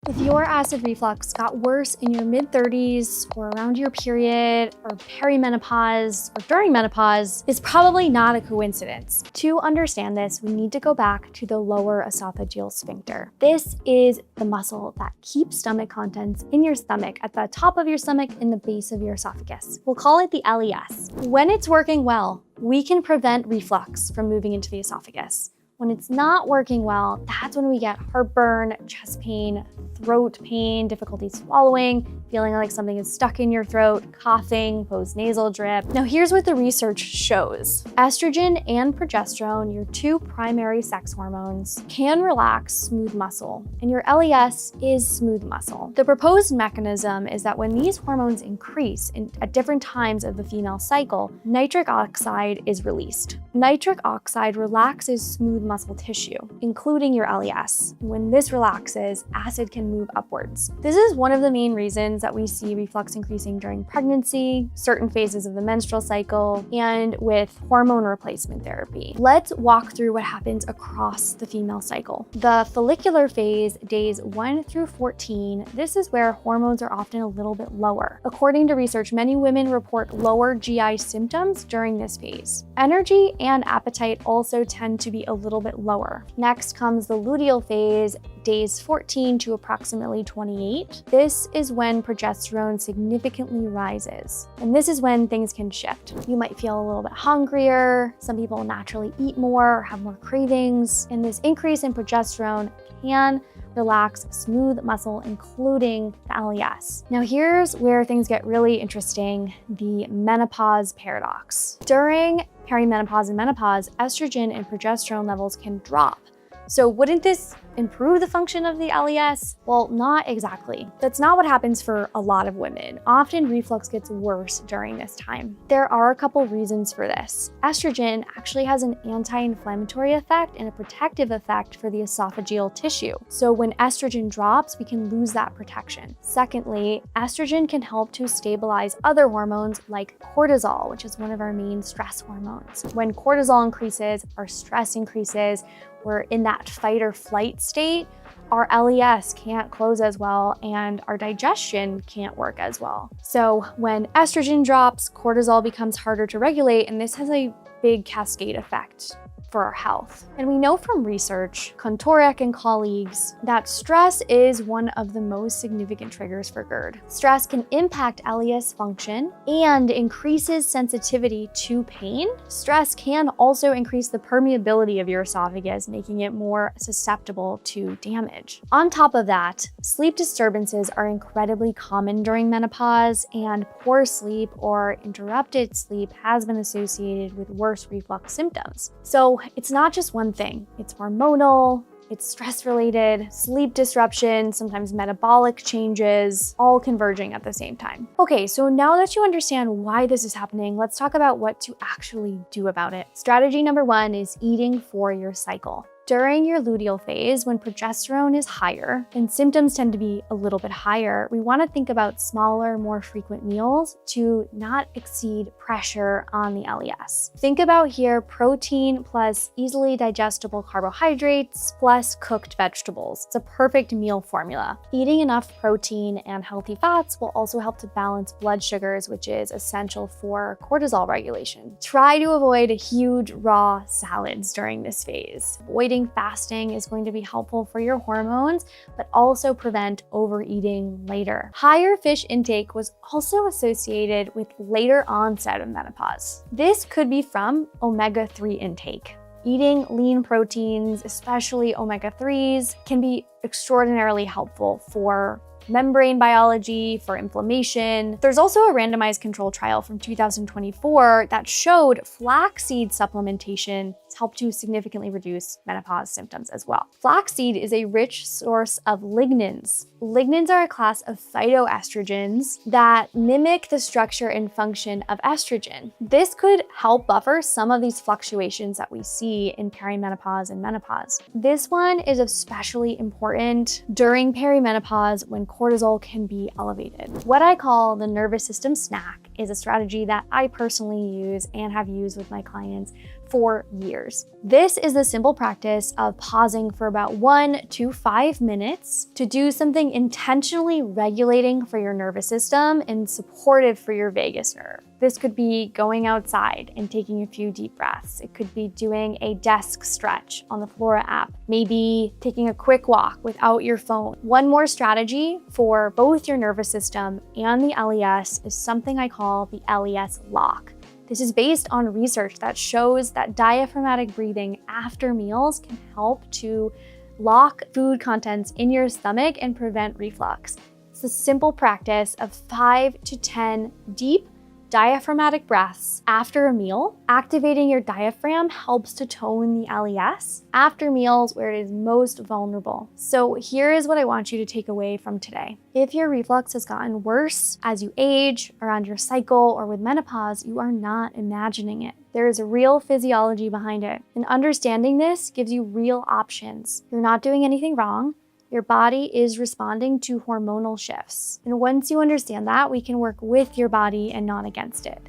If your acid reflux got worse in your mid-30s or around your period or perimenopause or during menopause, it's probably not a coincidence. To understand this, we need to go back to the lower esophageal sphincter. This is the muscle that keeps stomach contents in your stomach at the top of your stomach in the base of your esophagus. We'll call it the LES. When it's working well, we can prevent reflux from moving into the esophagus. When it's not working well, that's when we get heartburn, chest pain, throat pain, difficulty swallowing, feeling like something is stuck in your throat, coughing, post-nasal drip. Now here's what the research shows. Estrogen and progesterone, your two primary sex hormones, can relax smooth muscle, and your LES is smooth muscle. The proposed mechanism is that when these hormones increase at different times of the female cycle, nitric oxide is released. Nitric oxide relaxes smooth muscle tissue, including your LES. When this relaxes, acid can move upwards. This is one of the main reasons that we see reflux increasing during pregnancy, certain phases of the menstrual cycle, and with hormone replacement therapy. Let's walk through what happens across the female cycle. The follicular phase, days 1 through 14, this is where hormones are often a little bit lower. According to research, many women report lower GI symptoms during this phase. Energy and appetite also tend to be a little bit lower. Next comes the luteal phase, days 14 to approximately 28. This is when progesterone significantly rises. And this is when things can shift. You might feel a little bit hungrier. Some people naturally eat more or have more cravings. And this increase in progesterone can relax smooth muscle, including the LES. Now here's where things get really interesting, the menopause paradox. During perimenopause and menopause, estrogen and progesterone levels can drop. So wouldn't this improve the function of the LES? Well, not exactly. That's not what happens for a lot of women. Often reflux gets worse during this time. There are a couple reasons for this. Estrogen actually has an anti-inflammatory effect and a protective effect for the esophageal tissue. So when estrogen drops, we can lose that protection. Secondly, estrogen can help to stabilize other hormones like cortisol, which is one of our main stress hormones. When cortisol increases, our stress increases, we're in that fight or flight state, our LES can't close as well and our digestion can't work as well. So when estrogen drops, cortisol becomes harder to regulate, and this has a big cascade effect for our health. And we know from research, Kontorek and colleagues, that stress is one of the most significant triggers for GERD. Stress can impact LES function and increases sensitivity to pain. Stress can also increase the permeability of your esophagus, making it more susceptible to damage. On top of that, sleep disturbances are incredibly common during menopause, and poor sleep or interrupted sleep has been associated with worse reflux symptoms. So it's not just one thing. It's hormonal, it's stress-related, sleep disruption, sometimes metabolic changes, all converging at the same time. Okay, so now that you understand why this is happening, let's talk about what to actually do about it. Strategy number 1 is eating for your cycle. During your luteal phase, when progesterone is higher and symptoms tend to be a little bit higher, we want to think about smaller, more frequent meals to not exceed pressure on the LES. Think about here protein plus easily digestible carbohydrates plus cooked vegetables. It's a perfect meal formula. Eating enough protein and healthy fats will also help to balance blood sugars, which is essential for cortisol regulation. Try to avoid huge raw salads during this phase. Avoiding fasting is going to be helpful for your hormones, but also prevent overeating later. Higher fish intake was also associated with later onset of menopause. This could be from omega-3 intake. Eating lean proteins, especially omega-3s, can be extraordinarily helpful for membrane biology, for inflammation. There's also a randomized control trial from 2024 that showed flaxseed supplementation helped to significantly reduce menopause symptoms as well. Flaxseed is a rich source of lignans. Lignans are a class of phytoestrogens that mimic the structure and function of estrogen. This could help buffer some of these fluctuations that we see in perimenopause and menopause. This one is especially important during perimenopause when cortisol can be elevated. What I call the nervous system snack is a strategy that I personally use and have used with my clients for years. This is the simple practice of pausing for about 1 to 5 minutes to do something intentionally regulating for your nervous system and supportive for your vagus nerve. This could be going outside and taking a few deep breaths. It could be doing a desk stretch on the Flora app, maybe taking a quick walk without your phone. One more strategy for both your nervous system and the LES is something I call the LES lock. This is based on research that shows that diaphragmatic breathing after meals can help to lock food contents in your stomach and prevent reflux. It's a simple practice of 5 to 10 deep diaphragmatic breaths after a meal. Activating your diaphragm helps to tone the LES after meals where it is most vulnerable. So here is what I want you to take away from today. If your reflux has gotten worse as you age, around your cycle, or with menopause, you are not imagining it. There is a real physiology behind it. And understanding this gives you real options. You're not doing anything wrong. Your body is responding to hormonal shifts. And once you understand that, we can work with your body and not against it.